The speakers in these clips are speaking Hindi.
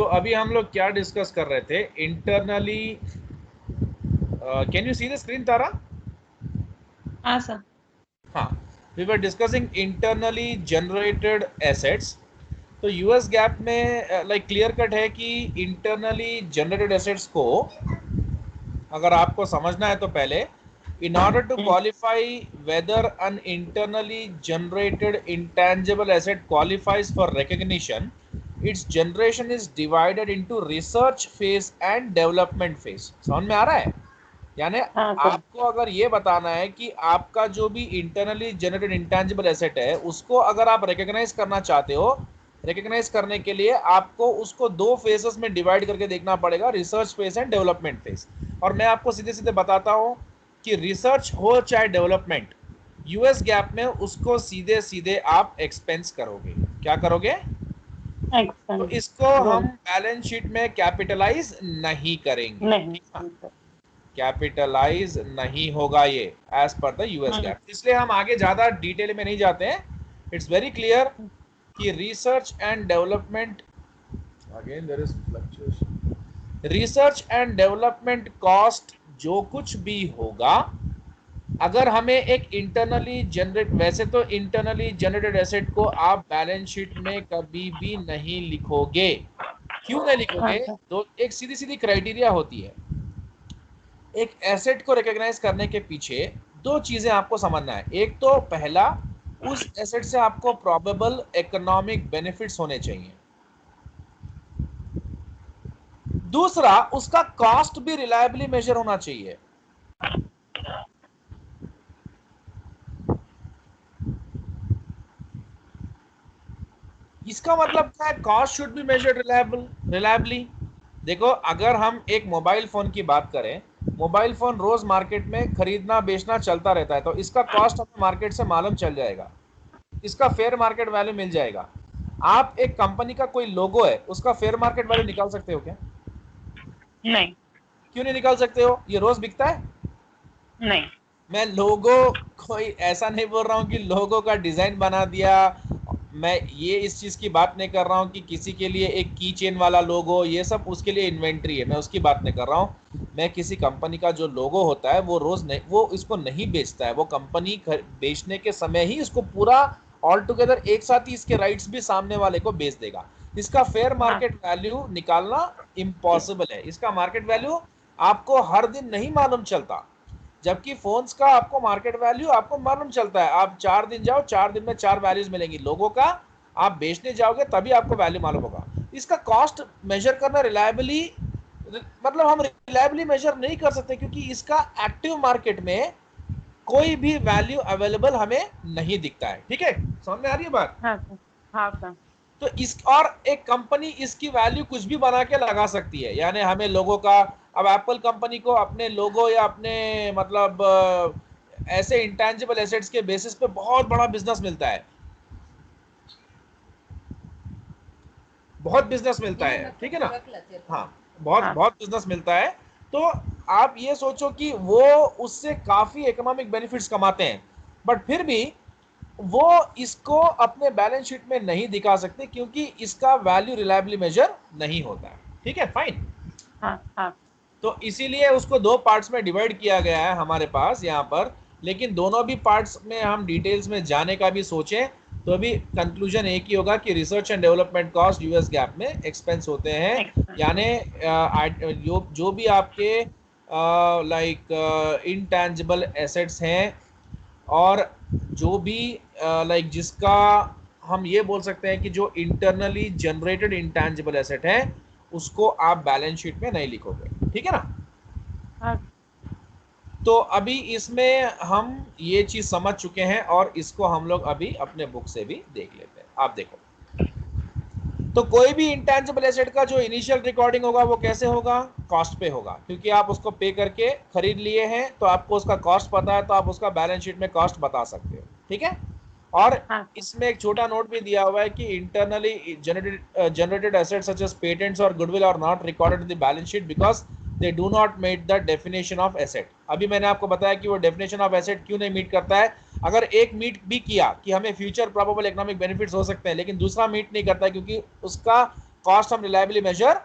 अभी हम लोग क्या डिस्कस कर रहे थे internally. Can you see the screen Tara? हाँ सर। हाँ, we were discussing internally generated assets. तो यूएस गैप में लाइक क्लियर कट है कि इंटरनली जनरेटेड एसेट्स को अगर आपको समझना है तो पहले in order to qualify whether an internally generated intangible asset qualifies for recognition, its generation is divided into research phase and development phase. समझ में आ रहा है? यानी हाँ सर। आपको अगर ये बताना है कि आपका जो भी इंटरनली जनरेटेड इंटेंजिबल एसेट है उसको अगर आप रिकॉग्नाइज करना चाहते हो, रिकॉग्नाइज करने के लिए आपको उसको दो फेजेस में डिवाइड करके देखना पड़ेगा, research phase and development phase. और मैं आपको सीधे सीधे बताता हूं कि रिसर्च हो चाहे डेवलपमेंट, यूएस गैप में उसको सीधे सीधे आप एक्सपेंस करोगे। क्या करोगे? तो इसको हम बैलेंस शीट में कैपिटलाइज नहीं करेंगे। नहीं ठीक है, सर। कैपिटलाइज नहीं होगा ये as per the US gap. इसलिए हम आगे ज्यादा डिटेल में नहीं जाते हैं। इट्स वेरी क्लियर कि research and development, again there is fluctuation, research and development cost जो कुछ भी होगा, अगर हमें एक इंटरनली जनरेट, वैसे तो इंटरनली जनरेटेड एसेट को आप बैलेंस शीट में कभी भी नहीं लिखोगे। क्यों नहीं हाँ लिखोगे? सर। दो एक सीधी सीधी क्राइटेरिया होती है। एक एसेट को रिकॉग्नाइज करने के पीछे दो चीजें आपको समझना है। एक तो पहला, उस एसेट से आपको प्रोबेबल इकोनॉमिक बेनिफिट्स होने चाहिए। दूसरा, उसका कॉस्ट भी रिलायबली मेजर होना चाहिए। इसका मतलब क्या है? Cost should be measured reliably. देखो, अगर हम एक मोबाइल फोन की बात करें, मोबाइल फोन रोज मार्केट में खरीदना बेचना चलता रहता है, तो इसका कॉस्ट हमें मार्केट से मालूम चल जाएगा, इसका फेयर मार्केट वैल्यू मिल जाएगा। आप एक कंपनी का कोई लोगो है, उसका फेयर मार्केट वैल्यू निकाल सकते हो क्या? नहीं। क्यों नहीं निकाल सकते हो? ये रोज बिकता है। नहीं। मैं लोगो, कोई ऐसा नहीं बोल रहा हूं कि लोगो का डिजाइन बना दिया। मैं ये इस चीज की बात नहीं कर रहा हूं कि किसी के लिए एक की चेन वाला लोगो, ये सब उसके लिए इन्वेंट्री है, मैं उसकी बात नहीं कर रहा हूं। मैं किसी कंपनी का जो लोगो होता है वो रोज नहीं, वो इसको नहीं बेचता है, वो कंपनी बेचने के समय ही इसको पूरा ऑल टुगेदर एक साथ ही इसके राइट्स भी सामने वाले को बेच देगा। इसका फेयर हाँ मार्केट वैल्यू निकालना इम्पॉसिबल है। इसका मार्केट वैल्यू आपको हर दिन नहीं मालूम चलता, जबकि फोन्स का आपको मार्केट वैल्यू आपको मालूम चलता है। आप 4 दिन जाओ, 4 दिन में 4 वैल्यूज मिलेंगी। लोगों का आप बेचने जाओगे तभी आपको वैल्यू मालूम होगा। इसका कॉस्ट मेजर करना रिलायबली, मतलब हम रिलायबली मेजर नहीं कर सकते क्योंकि इसका एक्टिव मार्केट में कोई भी वैल्यू अवेलेबल हमें नहीं दिखता है। ठीक है, समझ में आ रही है बात? हाँ सर। हाँ सर। तो इस, और एक कंपनी इसकी वैल्यू कुछ भी बना के लगा सकती है। यानी हमें लोगों का, अब एप्पल कंपनी को अपने लोगो या अपने मतलब ऐसे इंटेंजिबल एसेट्स के बेसिस पे बहुत बड़ा बिजनेस मिलता है, बहुत बिजनेस मिलता है। ठीक है ना? हाँ, बहुत हाँ बहुत बिजनेस मिलता है। तो आप ये सोचो कि वो उससे काफी इकोनॉमिक बेनिफिट्स कमाते हैं, बट फिर भी वो इसको अपने बैलेंस शीट में नहीं दिखा सकते क्योंकि इसका वैल्यू रिलायबली मेजर नहीं होता है। ठीक है, फाइन। हाँ। हाँ तो इसीलिए उसको दो पार्ट्स में डिवाइड किया गया है हमारे पास यहाँ पर। लेकिन दोनों भी पार्ट्स में हम डिटेल्स में जाने का भी सोचें तो अभी कंक्लूजन एक ही होगा कि research and development cost US gap में एक्सपेंस होते हैं। यानी जो भी आपके लाइक इंटैंजिबल एसेट्स हैं, और जो भी लाइक जिसका हम ये बोल सकते हैं कि जो इंटरनली जनरेटेड इंटैंजिबल एसेट है, उसको आप बैलेंस शीट में नहीं लिखोगे। ठीक है ना? हाँ। तो अभी इसमें हम ये चीज समझ चुके हैं और इसको हम लोग अभी अपने बुक से भी देख लेते हैं। आप देखो, तो कोई भी इंटेंजिबल एसेट का जो इनिशियल रिकॉर्डिंग होगा वो कैसे होगा? कॉस्ट पे होगा, क्योंकि आप उसको पे करके खरीद लिए हैं तो आपको उसका कॉस्ट पता है, तो आप उसका बैलेंस शीट में कॉस्ट बता सकते हो। ठीक है? और हाँ सर। इसमें एक छोटा नोट भी दिया हुआ है कि internally generated assets such as patents और goodwill are not recorded in the balance sheet because they do not meet the definition of asset. अभी मैंने आपको बताया कि वो डेफिनेशन ऑफ एसेट क्यों नहीं मीट करता है। अगर एक मीट भी किया कि हमें फ्यूचर प्रोबेबल इकोनॉमिक बेनिफिट्स हो सकते हैं, लेकिन दूसरा मीट नहीं करता क्योंकि उसका कॉस्ट हम रिलायबली मेजर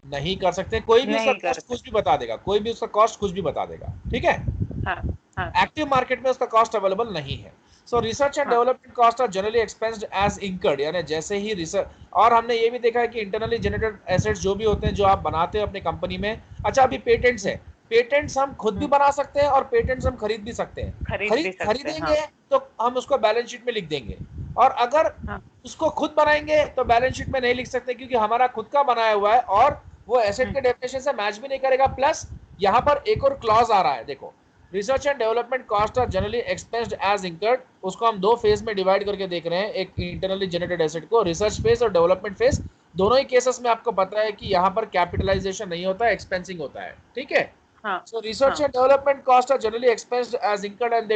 नहीं कर सकते। कोई भी उसका नहीं कर कॉस्ट कुछ भी बता देगा, कोई भी उसका कॉस्ट कुछ भी बता देगा, ठीक है। हाँ हाँ एक्टिव मार्केट में उसका कॉस्ट अवेलेबल नहीं है। सो रिसर्च एंड हाँ development cost are generally expensed as incurred, यानी जैसे ही रिसर्च, और हमने ये भी देखा है कि इंटरनली जनरेटेड एसेट्स जो भी होते हैं जो आप बनाते हो अपनी कंपनी में। अच्छा, अभी पेटेंट्स है, पेटेंट्स हम खुद भी बना सकते हैं और पेटेंट्स हम खरीद भी सकते हैं। खरीद भी सकते हैं। हाँ खरीदेंगे तो हम उसको बैलेंस शीट में लिख देंगे, और अगर हाँ उसको खुद बनाएंगे तो बैलेंस शीट में नहीं लिख सकते, क्योंकि हमारा खुद का बनाया हुआ है और वो एसेट के डेफिनेशन से मैच भी नहीं करेगा। प्लस यहाँ पर एक और क्लॉज आ रहा है, देखो, research and development cost are generally expensed as incurred. उसको हम दो फेज में डिवाइड करके देख रहे हैं, एक इंटरनली जनरेटेड एसेट को, रिसर्च फेज और डेवलपमेंट फेज। दोनों ही केसेस में आपको पता है कि यहाँ पर कैपिटलाइजेशन नहीं होता है, एक्सपेंसिंग होता है, ठीक है। हाँ So research हाँ and development costs are generally expensed as incurred and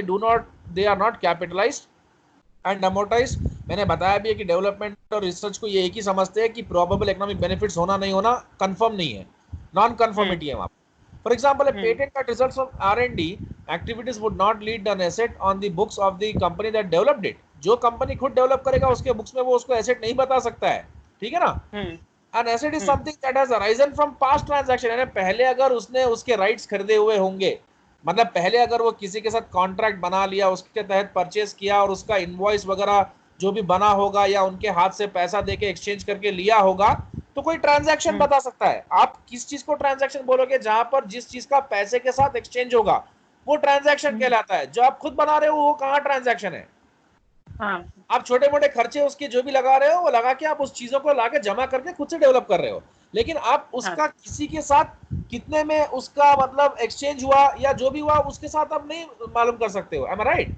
they are not capitalized and amortized। मैंने बताया भी है कि डेवलपमेंट और रिसर्च को ये एक ही समझते हैं कि प्रोबेबल इकोनॉमिक बेनिफिट्स होना नहीं होना कंफर्म नहीं है, नॉन कंफर्मिटी है वहां। For example, a patent that results from R&D activities would not lead an asset on the books of the company that developed it। जो कंपनी खुद डेवलप करेगा उसके बुक्स में वो उसको एसेट नहीं बता सकता है, ठीक है ना। An asset is something that has arisen from past transaction, यानी पहले अगर उसने उसके राइट्स खरीदे हुए होंगे, मतलब पहले अगर वो किसी के साथ कॉन्ट्रैक्ट बना लिया, उसके तहत परचेस किया और उसका इनवॉइस वगैरह जो भी बना होगा या उनके हाथ से पैसा देके एक्सचेंज करके लिया होगा, तो कोई ट्रांजैक्शन बता सकता है। आप किस चीज को ट्रांजैक्शन बोलोगे? जहां पर जिस चीज का पैसे के साथ एक्सचेंज होगा वो ट्रांजैक्शन कहलाता है। जो आप खुद बना रहे हो वो कहां ट्रांजैक्शन है? हाँ आप छोटे मोटे खर्चे उसके जो भी लगा रहे हो वो लगा के आप उस चीजों को लाके जमा करके खुद से डेवलप कर रहे हो, लेकिन आप हाँ उसका किसी के साथ कितने में उसका मतलब एक्सचेंज हुआ या जो भी हुआ उसके साथ आप नहीं मालूम कर सकते हो। एम आई राइट? हाँ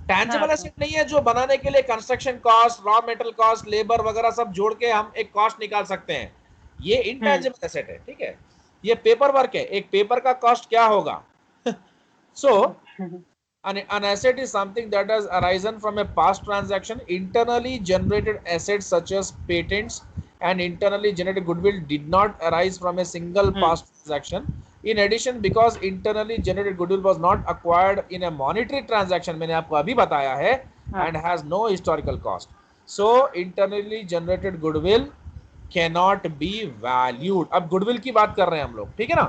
टैंजिबल हाँ एसेट नहीं है जो बनाने के लिए construction cost, raw material cost, labour वगैरह सब जोड़ के हम एक कॉस्ट निकाल सकते हैं। ये इनटैंजिबल एसेट है, ठीक है। ये पेपर वर्क है, एक पेपर का कॉस्ट क्या होगा? सो an asset is something that has arisen from a past transaction. Internally generated assets such as patents and internally generated goodwill did not arise from a single past transaction. In addition, because internally generated goodwill was not acquired in a monetary transaction, मैंने आपको अभी बताया है, and has no historical cost, so internally generated goodwill cannot be valued। अब गुडविल की बात कर रहे हैं हम लोग, ठीक है ना।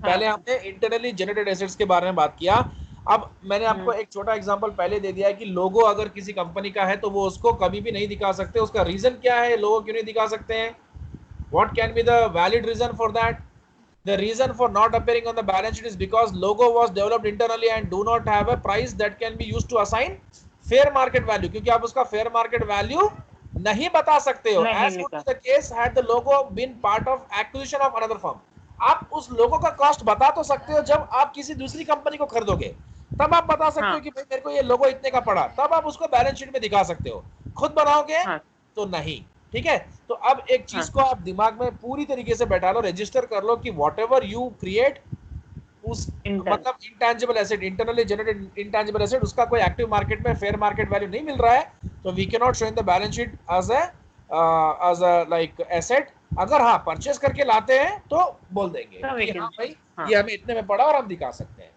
पहले हमने इंटरनली जनरेटेड एसेट्स के बारे में बात किया। अब मैंने आपको एक छोटा एग्जांपल पहले दे दिया है कि लोगो अगर किसी कंपनी का है तो वो उसको कभी भी नहीं दिखा सकते। उसका रीजन क्या है, लोगो क्यों नहीं दिखा सकते हैं? What can be the valid reason for that? The reason for not appearing on the balance sheet is because logo was developed internally and do not have a price that can be used to assign fair market value, क्योंकि आप उसका fair market value नहीं बता सकते हो। नहीं As would निकाल। be the case had the logo been part of acquisition of another firm। आप उस लोगो का कॉस्ट बता तो सकते हो जब आप किसी दूसरी कंपनी को खरीदोगे, तब आप बता सकते हो हाँ कि भाई मेरे को ये लोगो इतने का पड़ा, तब आप उसको बैलेंस शीट में दिखा सकते हो। खुद बनाओगे हाँ तो नहीं, ठीक है। तो अब एक चीज हाँ को आप दिमाग में पूरी तरीके से बैठा लो, रजिस्टर कर लो कि वॉट एवर यू क्रिएट उस इंटरन मतलब intangible asset, internally generated intangible asset, उसका कोई एक्टिव मार्केट में फेयर मार्केट वैल्यू नहीं मिल रहा है, तो we can not show in the balance sheet as a like asset. अगर हाँ परचेस करके लाते हैं तो बोल देंगे तो कि हाँ वैकेंट। भाई हाँ ये हमें इतने में पड़ा और हम दिखा सकते हैं।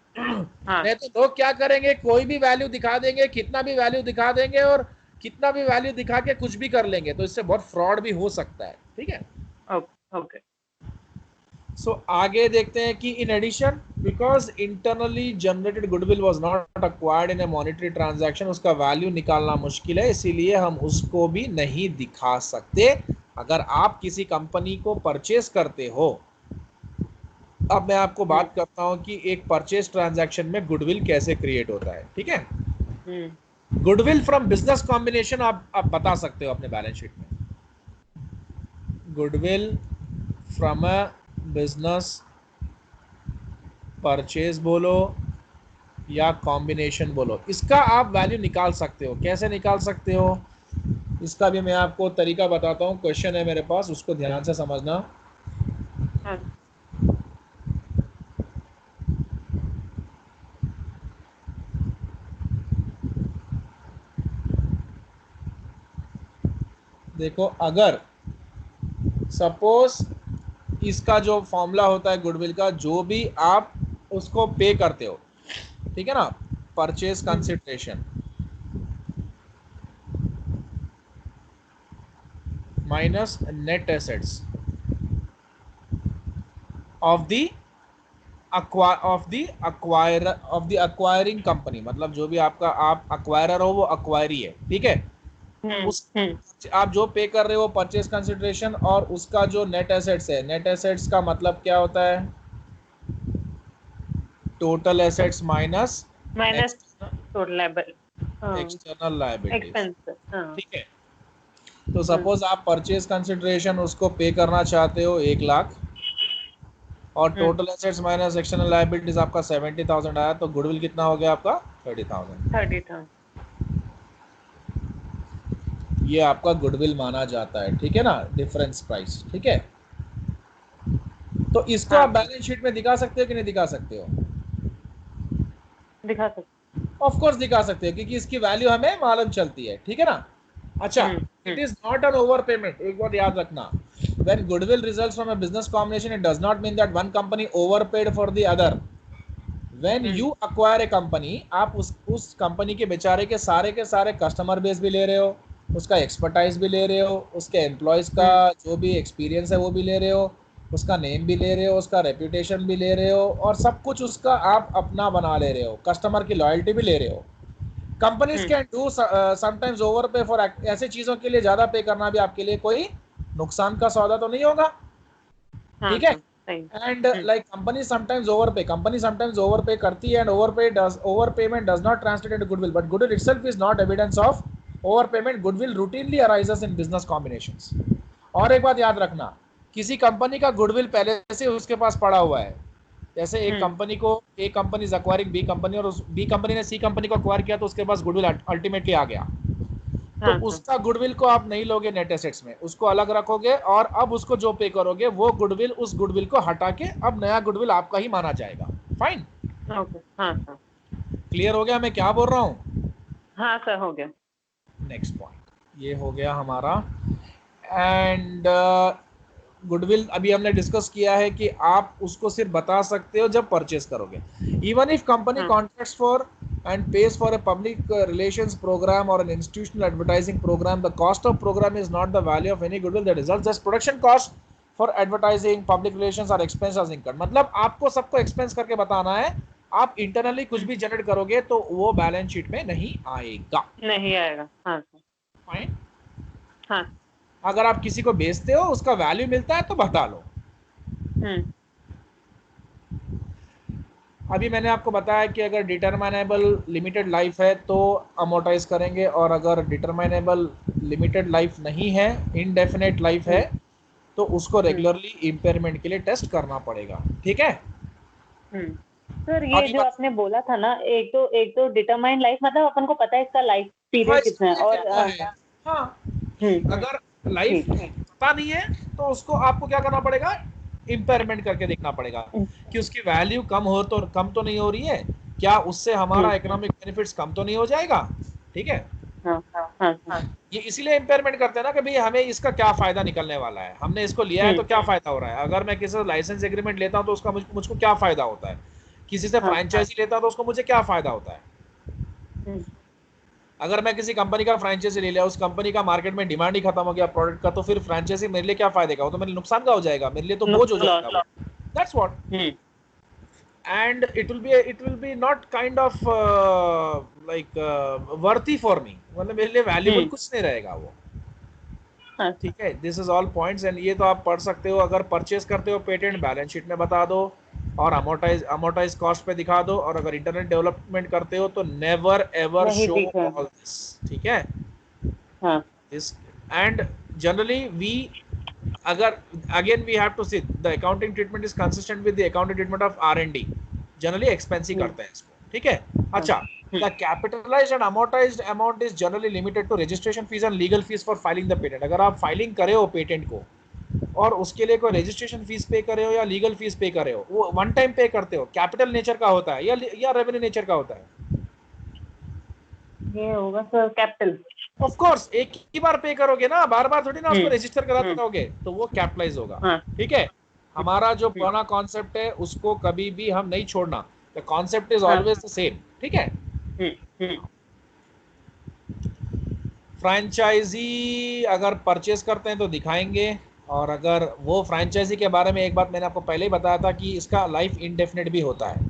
हाँ नहीं तो लोग क्या करेंगे, कोई भी वैल्यू दिखा देंगे, कितना भी वैल्यू दिखा देंगे और कितना भी वैल्यू दिखा के कुछ भी कर लेंगे, तो इससे बहुत फ्रॉड भी हो सकता है, ठीक है। Okay okay. सो आगे देखते हैं कि in addition because internally generated goodwill was not acquired in a monetary transaction, उसका वैल्यू निकालना मुश्किल है, इसीलिए हम उसको भी नहीं दिखा सकते। अगर आप किसी कंपनी को परचेस करते हो, अब मैं आपको बात करता हूं कि एक परचेस ट्रांजैक्शन में गुडविल कैसे क्रिएट होता है, ठीक है। गुडविल फ्रॉम बिजनेस कॉम्बिनेशन आप बता सकते हो अपने बैलेंस शीट में। Goodwill from a business purchase बोलो या कॉम्बिनेशन बोलो, इसका आप वैल्यू निकाल सकते हो। कैसे निकाल सकते हो इसका भी मैं आपको तरीका बताता हूँ। क्वेश्चन है मेरे पास, उसको ध्यान से समझना। हाँ देखो, अगर सपोज इसका जो फॉर्मूला होता है गुडविल का, जो भी आप उसको पे करते हो, ठीक है ना, purchase consideration, minus net assets of the acquiring company, मतलब जो भी आपका आप अक्वायरर हो वो अक्वायरी है, ठीक है। उस आप जो पे कर रहे हो परचेज कंसिडरेशन और उसका जो नेट एसेट्स है, नेट एसेट्स का मतलब क्या होता है, total assets minus total external liabilities, expense. ठीक है। तो सपोज आप परचेज कंसिडरेशन उसको पे करना चाहते हो 1 लाख और total assets minus external liabilities आपका 70,000 आया, तो गुडविल कितना हो गया आपका 30,000। ये आपका गुडविल माना जाता है, ठीक है ना, डिफरेंस प्राइस, ठीक है। तो इसको आप बैलेंस शीट में दिखा सकते हो कि नहीं दिखा सकते हो? दिखा सकते, ऑफ कोर्स दिखा सकते हो, क्योंकि इसकी वैल्यू हमें मालूम चलती है, ठीक है ना। अच्छा, it is not an over payment, एक बात याद रखना, when goodwill results from a business combination it does not mean that one company overpaid for the other. when you acquire a company, आप उस कंपनी के बेचारे के सारे कस्टमर बेस भी ले रहे हो, उसका एक्सपर्टाइज भी ले रहे हो, उसके एम्प्लॉयज का जो भी एक्सपीरियंस है वो भी ले रहे हो, उसका नेम भी ले रहे हो, उसका रेपुटेशन भी ले रहे हो, और सब कुछ उसका आप अपना बना ले रहे हो, कस्टमर की लॉयल्टी भी ले रहे हो। Companies can do sometimes over पे फॉर, ऐसे चीजों के लिए ज्यादा पे करना भी आपके लिए कोई नुकसान का सौदा तो नहीं होगा, ठीक है। And like company sometimes over पे करती है, and over payment does not translate into goodwill, but goodwill itself is not evidence of over payment. Goodwill routinely arises in business combinations. और एक बात याद रखना, किसी कंपनी का गुडविल पहले से उसके पास पड़ा हुआ है, जैसे एक company is acquiring B company, और उस बी कंपनी ने सी कंपनी को एक्वायर किया, तो उसके पास गुडविल अल्टीमेटली आ गया, तो उसका गुडविल को आप नहीं लोगे नेट एसेट्स में, उसको अलग रखोगे, और अब उसको जो पे करोगे वो गुडविल, उस गुडविल को हटा के अब नया गुडविल आपका ही माना जाएगा। फाइन, क्लियर हो गया मैं क्या बोल रहा हूँ? हाँ सर, हो गया। नेक्स्ट पॉइंट ये हो गया हमारा। एंड गुडविल अभी हमने डिस्कस किया है कि आप उसको सिर्फ बता सकते हो जब परचेस करोगे। Even if company contracts for and pays for a public relations program or an institutional advertising program, the cost of program is not the value of any goodwill that results as production cost for advertising, public relations or expense as incurred। मतलब आपको सबको एक्सपेंस करके बताना है, आप इंटरनली कुछ भी जनरेट करोगे तो वो बैलेंस शीट में नहीं आएगा, नहीं आएगा। हाँ फाइन। हाँ, अगर आप किसी को बेचते हो उसका वैल्यू मिलता है तो बता लो। अभी मैंने आपको बताया कि अगर डिटरमाइनेबल लिमिटेड लाइफ है तो अमोर्टाइज करेंगे, और अगर डिटरमाइनेबल लिमिटेड लाइफ नहीं है, इनडेफिनेट लाइफ है, तो उसको रेगुलरली इम्पेयरमेंट के लिए टेस्ट करना पड़ेगा, ठीक है। सर ये जो आपने बोला था ना, एक तो डिटरमाइंड लाइफ, मतलब अपन को पता है इसका लाइफ पीरियड कितना है, और हाँ, अगर लाइफ पता नहीं है तो उसको आपको क्या करना पड़ेगा, इम्पेयरमेंट करके देखना पड़ेगा कि उसकी वैल्यू कम तो नहीं हो रही है, क्या उससे हमारा इकोनॉमिक बेनिफिट्स कम तो नहीं हो जाएगा, ठीक है। ये इसीलिए इम्पेयरमेंट करते हैं ना कि भाई हमें इसका क्या फायदा निकलने वाला है, हमने इसको लिया है तो क्या फायदा हो रहा है। अगर मैं किसी से लाइसेंस एग्रीमेंट लेता हूं तो उसका मुझको क्या फायदा होता है, किसी से फ्रेंचाइजी लेता हूं तो उसको मुझे क्या फायदा होता है। अगर मैं किसी कंपनी का फ्रेंचाइजी ले लिया, उस कंपनी का मार्केट में डिमांड ही खत्म हो गया प्रोडक्ट का, तो फिर फ्रेंचाइजी मेरे लिए क्या फायदे का, वो तो मेरे नुकसान का हो जाएगा, मेरे लिए तो बोझ हो जाएगा। That's what, and it will be not kind of like worthy for me, मतलब मेरे लिए वैल्यूबल कुछ नहीं रहेगा वो, ठीक है। This is all points, and ये तो आप पढ़ सकते हो। अगर परचेस करते हो पेटेंट, बैलेंस शीट में बता दो और अमोर्टाइज कॉस्ट पे दिखा दो, और अगर इंटरनेट डेवलपमेंट करते हो तो never ever show all this, ठीक है। दिस एंड जनरली वी, अगर again we have to see the accounting treatment is consistent with the accounting treatment of R&D, generally expense ही करते हैं इसको, ठीक है। अच्छा, the capitalized and amortized amount is generally limited to registration fees and legal fees for filing the patent। अगर आप फाइलिंग करे हो पेटेंट को और उसके लिए कोई रजिस्ट्रेशन फीस पे करे हो या लीगल फीस पे करे हो, वो वन टाइम पे करते हो, कैपिटल नेचर का होता है या रेवेन्यू नेचर का होता है? ये होगा सर कैपिटल। ऑफ कोर्स, एक ही बार पे करोगे ना, बार बार थोड़ी ना उसको रजिस्टर कराते रहोगे, तो वो कैपिटलाइज होगा, ठीक है। हमारा जो पुराना कॉन्सेप्ट है उसको कभी भी हम नहीं छोड़ना, the concept is always the same, ठीक है। फ्रेंचाइजी अगर परचेज करते हैं तो दिखाएंगे, और अगर वो फ्रेंचाइजी के बारे में एक बात मैंने आपको पहले ही बताया था कि इसका लाइफ इंडेफिनिट भी होता है,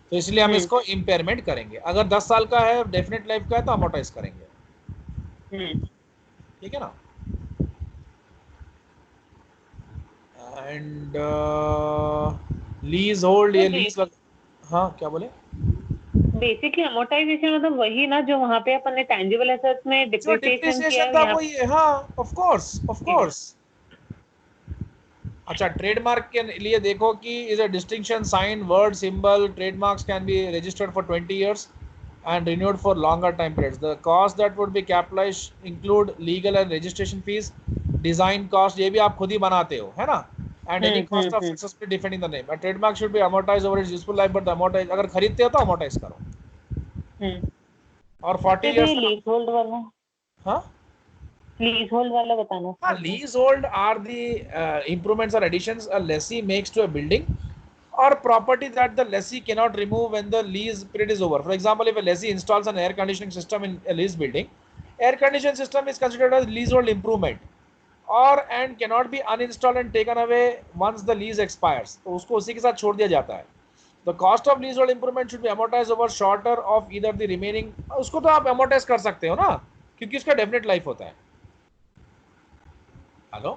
तो इसलिए हम इसको इम्पेयरमेंट करेंगे। अगर 10 साल का है, डेफिनेट लाइफ का है, तो अमोर्टाइज करेंगे। ठीक है ना। एंड लीज होल्ड, ये लीज हाँ क्या बोले? बेसिकली अमोर्टाइजेशन मतलब वही ना जो वहाँ पे अपन ने टैंजिबल एसेट्स में जो डिप्रिसिएशन किया डिप्रिसिएशन है था यहाँ। वही है, हाँ ऑफ कोर्स ऑफ कोर्स। अच्छा, ट्रेडमार्क के लिए देखो कि is a distinction sign word symbol, trademarks can be registered for 20 years and renewed for longer time periods. The cost that would be capitalized include legal and registration fees, design cost, ये भी आप खुद ही बनाते हो है ना, and any cost of successfully defending the name. A trademark should be amortized over its useful life, but the amortize अगर खरीदते हो तो amortize करो। और 40 years लीज होल्ड वाला, हाँ लीज होल्ड वाला बताना। हाँ, leasehold are the improvements or additions a lessee makes to a building or property that the lessee cannot remove when the lease period is over. For example, if a lessee installs an air conditioning system in a leased building, air conditioning system is considered as leasehold improvement or and cannot be uninstalled and taken away once the lease expires. तो उसको उसी के साथ छोड़ दिया जाता है। The cost of leasehold improvement should be amortized over shorter of either the remaining, उसको तो आप amortize कर सकते हो ना, क्योंकि उसका डेफिनेट लाइफ होता है। हेलो,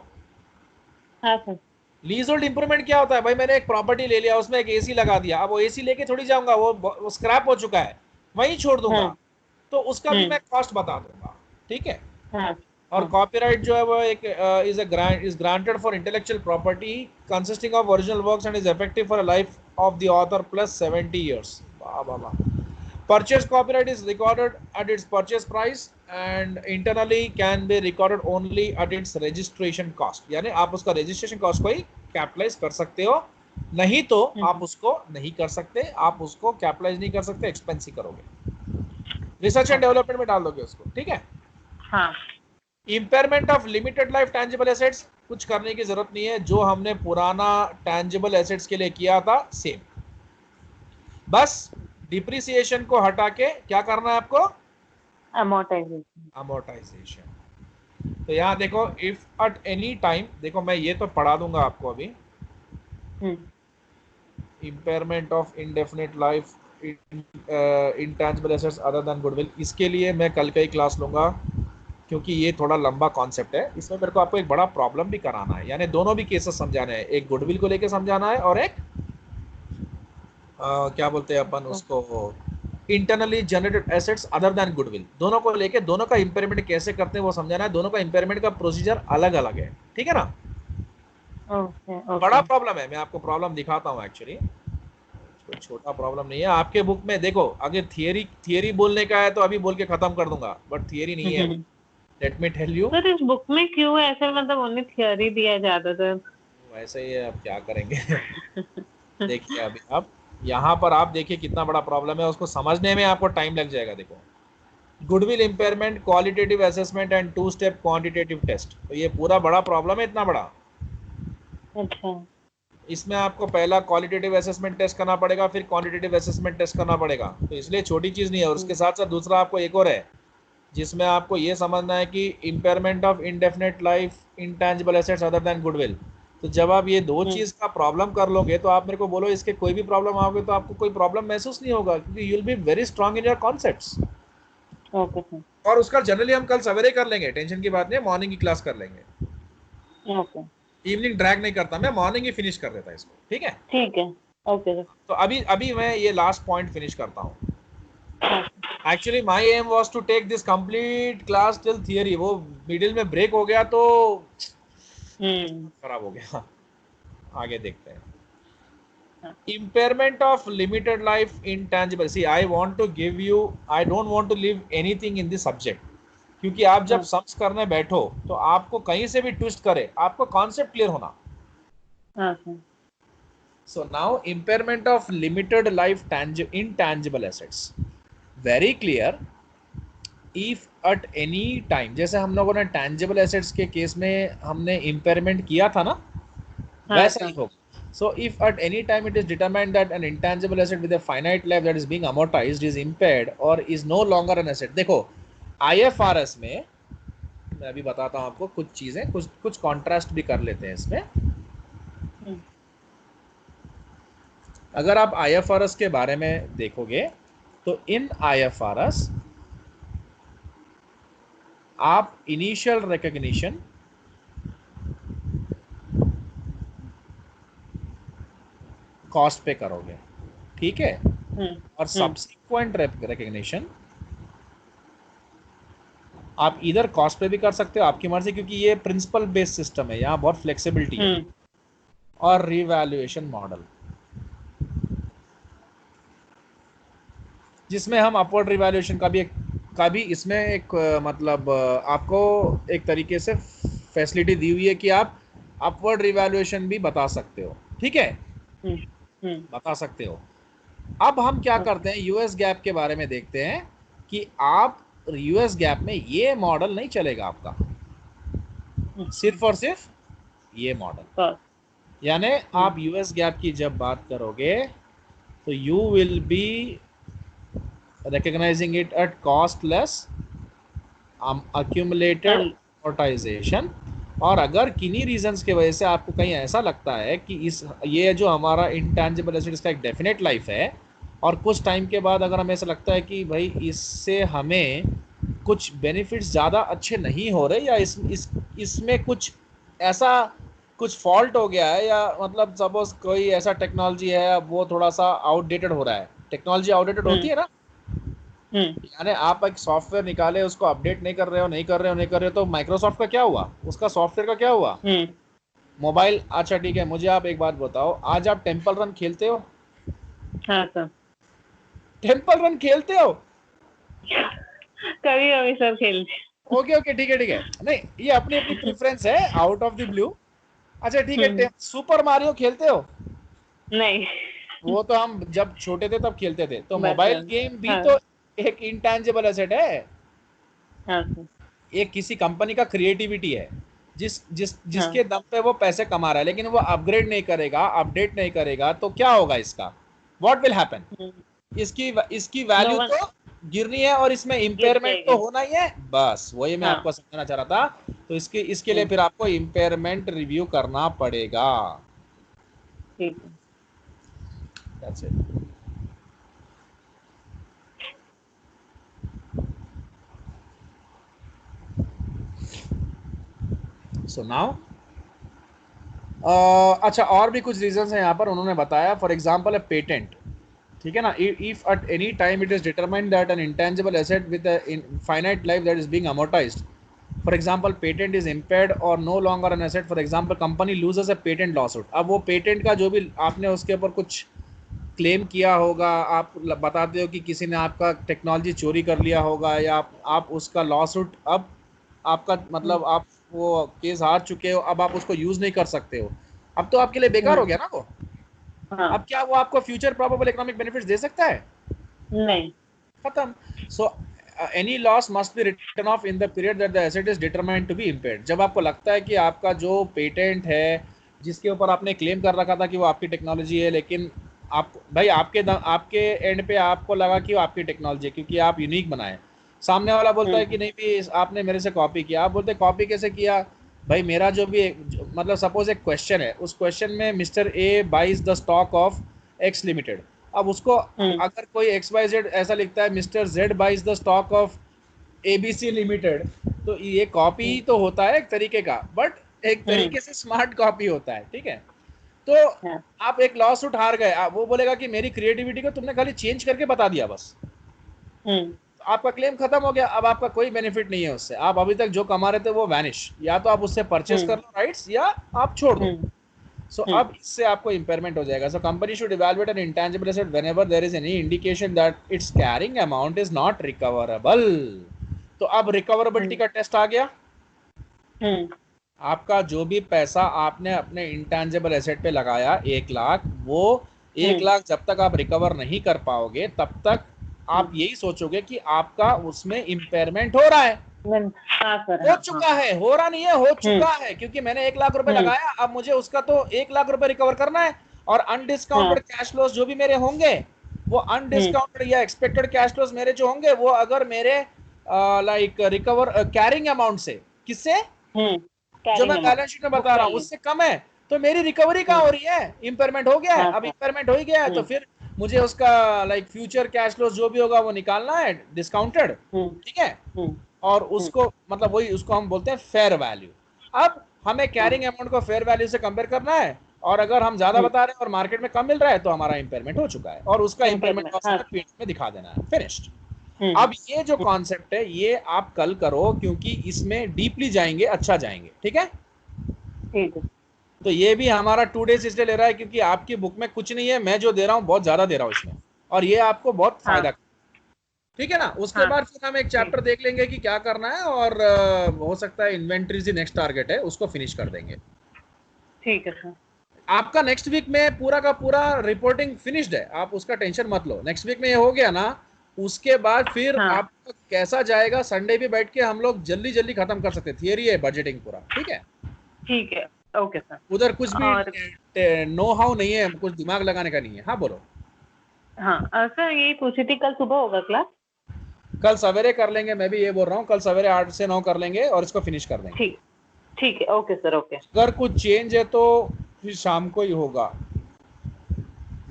हाँ सर। लीज होल्ड इंप्रूवमेंट क्या होता है भाई? मैंने एक प्रॉपर्टी ले लिया, उसमें एक एसी लगा दिया, अब वो एसी लेके थोड़ी जाऊंगा, वो स्क्रैप हो चुका है, वहीं छोड़ दूंगा, तो उसका भी मैं कॉस्ट बता दूंगा। ठीक है। और कॉपीराइट जो है वो एक is granted for intellectual property consisting of original works and is effective for life of the author plus 70 years। वाह वाह वाह। Purchase copyright is recorded at its purchase price and internally can be recorded only at its registration cost। यानी आप उसका registration cost को ही capitalize कर सकते हो, नहीं तो आप उसको नहीं कर सकते, आप उसको capitalize नहीं कर सकते, expense ही करोगे, रिसर्च एंड डेवलपमेंट में डाल दोगे उसको। ठीक है। हाँ। Impairment of limited life tangible assets, कुछ करने की जरूरत नहीं है, जो हमने पुराना टैंजिबल एसेट्स के लिए किया था सेम, बस डिप्रिसिएशन को हटा के क्या करना है आपको? अमोर्टाइजेशन। अमोर्टाइजेशन। तो यहाँ देखो, इफ एट एनी टाइम, देखो मैं ये तो पढ़ा दूंगा आपको अभी, impairment of indefinite life intangible assets other than goodwill, इसके लिए मैं कल का ही क्लास लूंगा, क्योंकि ये थोड़ा लंबा कॉन्सेप्ट है, इसमें मेरे को आपको एक बड़ा प्रॉब्लम भी कराना है, यानी दोनों भी केसेस समझाने हैं, एक गुडविल को लेकर समझाना है और एक क्या बोलते हैं अपन उसको, internally generated assets other than goodwill, दोनों को लेके दोनों का इम्पेयरमेंट कैसे करते हैं वो समझाना है। दोनों का इम्पेयरमेंट का प्रोसीजर अलग अलग है। ठीक है ना। बड़ा प्रॉब्लम है, मैं आपको प्रॉब्लम दिखाता हूँ एक्चुअली, कोई छोटा प्रॉब्लम नहीं है। आपके बुक में देखो, अगर थियरी बोलने का है तो अभी बोल के खत्म कर दूंगा, बट थियरी नहीं है। Let me tell you. Sir इस बुक में क्यों ऐसे मतलब ओनली थियरी दिया जाता था? वैसे ही है, अब क्या करेंगे। देखिए अभी आप यहाँ पर आप देखिए कितना बड़ा प्रॉब्लम है, उसको समझने में आपको टाइम लग जाएगा। देखो, goodwill impairment, qualitative assessment and 2-step quantitative test, तो ये पूरा बड़ा प्रॉब्लम है, इतना बड़ा। अच्छा। इसमें आपको पहला क्वालिटेटिव असेसमेंट टेस्ट करना पड़ेगा, फिर क्वांटिटेटिव असेसमेंट टेस्ट करना पड़ेगा, तो इसलिए छोटी चीज नहीं है। और उसके साथ साथ दूसरा आपको एक और है, जिसमें आपको ये समझना है कि impairment of indefinite life intangible assets other than goodwill. तो जब आप ये दो चीज का प्रॉब्लम कर लोगे तो आप मेरे को बोलो इसके कोई भी प्रॉब्लम आओगे तो आपको कोई प्रॉब्लम महसूस नहीं होगा, क्योंकि you will be very strong in your concepts. Okay sir. और उसका जनरली हम कल सवेरे कर लेंगे, टेंशन की बात नहीं, मॉर्निंग की क्लास कर लेंगे। ओके। इवनिंग ड्रैग नहीं करता, मैं मॉर्निंग ही फिनिश कर देता इसको। ठीक है। ठीक है। Okay sir. तो अभी मैं ये लास्ट पॉइंट फिनिश करता हूँ। Actually my aim was to take this complete class till theory, वो मिडिल में ब्रेक हो गया तो खराब हो गया। आगे देखते हैं। Impairment of limited life intangible. See, I want to give you, I don't want to leave anything in the subject, क्योंकि आप जब सम्स करने बैठो तो आपको कहीं से भी ट्विस्ट करे, आपको कॉन्सेप्ट क्लियर होना। So now impairment of limited life intangible assets, very clear। If at any time, जैसे हम लोगों ने tangible assets के केस में हमने impairment किया था ना, वैसा ही होगा। So if at any time it is determined that an intangible asset with a finite life that is being amortized is impaired or is no longer an asset, देखो IFRS में मैं अभी बताता हूँ आपको कुछ चीजें, कुछ कॉन्ट्रास्ट भी कर लेते हैं इसमें। अगर आप IFRS के बारे में देखोगे तो इन IFRS आप इनिशियल रिकॉग्निशन कॉस्ट पे करोगे, ठीक है, और सब्सिक्वेंट रिकॉग्निशन आप इधर कॉस्ट पे भी कर सकते हो, आपकी मर्जी, क्योंकि ये प्रिंसिपल बेस्ड सिस्टम है, यहाँ बहुत फ्लेक्सिबिलिटी है। और रिवैल्यूएशन मॉडल, जिसमें हम अपवर्ड रिवैल्यूएशन का भी इसमें एक मतलब आपको एक तरीके से फैसिलिटी दी हुई है कि आप अपवर्ड रिवैल्यूएशन भी बता सकते हो, ठीक है, बता सकते हो। अब हम क्या करते हैं, यूएस गैप के बारे में देखते हैं कि आप यूएस गैप में ये मॉडल नहीं चलेगा आपका, सिर्फ और सिर्फ ये मॉडल, यानी आप यूएस गैप की जब बात करोगे तो you will be recognizing it at cost less accumulated amortization। और अगर किन्हीं रीजंस के वजह से आपको कहीं ऐसा लगता है कि ये जो हमारा इंटैंजिबल एसेट इसका एक डेफिनेट लाइफ है, और कुछ टाइम के बाद अगर हमें ऐसा लगता है कि भाई इससे हमें कुछ बेनिफिट्स ज़्यादा अच्छे नहीं हो रहे, या इसमें कुछ ऐसा कुछ फॉल्ट हो गया है, या मतलब सपोज कोई ऐसा टेक्नोलॉजी है वो थोड़ा सा आउटडेटेड हो रहा है, टेक्नोलॉजी आउटडेटेड होती है ना, यानी आप एक सॉफ्टवेयर निकाले उसको अपडेट नहीं कर रहे हो तो माइक्रोसॉफ्ट का क्या हुआ, उसका सॉफ्टवेयर का क्या हुआ, मोबाइल। अच्छा ठीक है, मुझे आप एक बात बताओ, आज आप टेम्पल रन खेलते हो? हाँ सर। टेम्पल रन खेलते हो? कभी कभी सर खेलते। ओके ठीक है, नहीं ये अपनी अपनी प्रेफरेंस है, आउट ऑफ द ब्लू। अच्छा ठीक है, सुपर मारियो खेलते हो? नहीं, वो तो हम जब छोटे थे तब खेलते थे। तो मोबाइल गेम भी तो एक इंटैंजिबल एसेट है। हाँ, ये किसी कंपनी का क्रिएटिविटी है, जिसके दम पे वो पैसे कमा रहा है, लेकिन वो अपग्रेड नहीं करेगा, अपडेट नहीं करेगा, तो क्या होगा इसका, व्हाट विल हैपन, इसकी वैल्यू तो गिरनी है, और इसमें इम्पेयरमेंट तो होना ही है। बस वही मैं आपको समझाना चाह रहा था। तो इसके लिए फिर आपको इम्पेयरमेंट रिव्यू करना पड़ेगा। That's it. So now अच्छा, और भी कुछ रीजंस हैं यहाँ पर उन्होंने बताया। फॉर एग्जांपल, अ पेटेंट, ठीक है ना, if at any time it is determined that an intangible asset with finite life that is being amortized, for example patent is impaired और no longer an asset, for example company loses a patent lawsuit. अब वो पेटेंट का जो भी आपने उसके ऊपर कुछ क्लेम किया होगा, आप बताते हो कि किसी ने आपका टेक्नोलॉजी चोरी कर लिया होगा, या आप उसका लॉसूट, अब आपका मतलब आप वो केस हार चुके हो, अब आप उसको यूज नहीं कर सकते हो, अब तो आपके लिए बेकार हो गया ना वो। अब क्या वो आपको फ्यूचर प्रोबेबल इकोनॉमिक बेनिफिट्स दे सकता है? नहीं, खत्म। So any loss must be written off in the period that the asset is determined to be impaired. जब आपको लगता है कि आपका जो पेटेंट है जिसके ऊपर आपने क्लेम कर रखा था कि वो आपकी टेक्नोलॉजी है, लेकिन आप भाई आपके एंड पे आपको लगा कि वो आपकी टेक्नोलॉजी है क्योंकि आप यूनिक बनाए, सामने वाला बोलता है कि नहीं भी आपने मेरे से कॉपी किया। आप बोलते कॉपी कैसे किया भाई, मेरा जो भी मतलब सपोज एक क्वेश्चन है, उस क्वेश्चन में mister A buys the stock of X limited, अब उसको अगर कोई एक्स वाई जेड ऐसा लिखता है mister Z buys the stock of ABC limited, तो ये कॉपी तो होता है एक तरीके का, बट एक तरीके से स्मार्ट कॉपी होता है, ठीक है। तो आप एक लॉ सूट हार गए, वो बोलेगा कि मेरी क्रिएटिविटी को तुमने खाली चेंज करके बता दिया बस, तो आपका क्लेम खत्म हो गया, अब आपका कोई बेनिफिट नहीं है उससे, आप अभी तक जो कमा रहे थे वो वैनिश, या तो आप उससे परचेस कर लो राइट्स, या आप छोड़ दो। सो अब इससे आपको इम्पेयरमेंट हो जाएगा। So company should evaluate an intangible asset whenever there is any indication that its carrying amount is not recoverable. तो अब रिकवरेबिलिटी का टेस्ट आ गया। आपका जो भी पैसा आपने अपने इंटेंजिबल एसेट पे लगाया 1,00,000, वो 1,00,000 जब तक आप रिकवर नहीं कर पाओगे तब तक आप यही सोचोगे कि आपका उसमें इम्पेयरमेंट हो रहा है। हो चुका है, हो रहा नहीं है, हो चुका है, क्योंकि मैंने 1,00,000 रुपए लगाया, अब मुझे उसका तो 1,00,000 रुपए रिकवर करना है, और अनडिस्काउंटेड कैश फ्लोज जो भी मेरे होंगे, वो अनडिस्काउंटेड या एक्सपेक्टेड कैश फ्लोज मेरे जो होंगे, वो अगर मेरे लाइक रिकवर कैरिंग अमाउंट से किससे? जो मैं carrying बैलेंस शीट में बता रहा हूँ उससे कम है, तो मेरी रिकवरी कहाँ हो रही है? इम्पेयरमेंट हो गया है। हाँ, अब इम्पेयरमेंट हो ही गया है तो फिर मुझे उसका लाइक फ्यूचर कैश फ्लो जो भी होगा वो निकालना है डिस्काउंटेड, ठीक है, और उसको मतलब वही उसको हम बोलते हैं फेयर वैल्यू। अब हमें कैरिंग अमाउंट को फेयर वैल्यू से कंपेयर करना है, और अगर हम ज्यादा बता रहे हैं और मार्केट में कम मिल रहा है तो हमारा इम्पेयरमेंट हो चुका है, और उसका इम्पेयरमेंट लॉस हमें पीएनएल में दिखा देना है, फिनिश्ड। अब ये जो कॉन्सेप्ट है ये आप कल करो, क्योंकि इसमें डीपली जाएंगे, अच्छा जाएंगे, ठीक है? ठीक है। तो ये भी हमारा 2 डेज इसलिए ले रहा है क्योंकि आपकी बुक में कुछ नहीं है, मैं जो दे रहा हूँ बहुत ज्यादा दे रहा हूँ इसमें, और ये आपको बहुत फायदा, ठीक है ना? उसके बाद फिर हम एक चैप्टर देख लेंगे कि क्या करना है, और हो सकता है इन्वेंट्रीज ही नेक्स्ट टारगेट है, उसको फिनिश कर देंगे। ठीक है सर। आपका नेक्स्ट वीक में पूरा का पूरा रिपोर्टिंग फिनिश्ड है, आप उसका टेंशन मत लो। नेक्स्ट वीक में ये हो गया ना, उसके बाद फिर आपका कैसा जाएगा, संडे पे बैठ के हम लोग जल्दी जल्दी खत्म कर सकते, थियरी है बजटिंग पूरा, ठीक है? ठीक है, ओके सर। उधर कुछ भी नो हाउ नहीं है, कुछ दिमाग लगाने का नहीं है। हाँ बोलो। हाँ सर, यही पूछी थी, कल सुबह होगा क्लास? कल सवेरे कर लेंगे, मैं भी ये बोल रहा हूँ, कल सवेरे 8 से 9 कर लेंगे और इसको फिनिश कर देंगे। ठीक है, ओके सर, ओके। अगर कुछ चेंज है तो फिर शाम को ही होगा।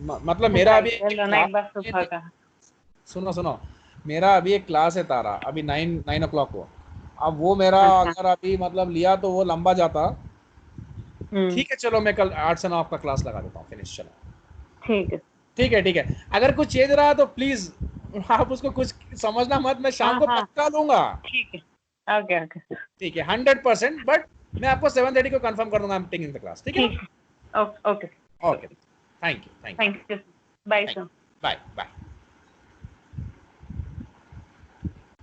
मतलब मेरा अभी सुनो, मेरा अभी एक क्लास है तारा, अभी 9 o'clock को। अब वो मेरा अगर अभी मतलब लिया तो वो लंबा जाता। ठीक है चलो, मैं कल 8 से 9 आपका क्लास लगा देता हूँ, फिनिश। चलो ठीक है। अगर कुछ चेंज रहा तो प्लीज आप उसको कुछ समझना मत, मैं शाम को पक्का लूंगा। ठीक है, ओके। ठीक है 100%, बट मैं आपको 7:30 को कंफर्म कर दूंगा, I am taking the class, ठीक है? Okay, okay, thank you. Bye sir. Bye.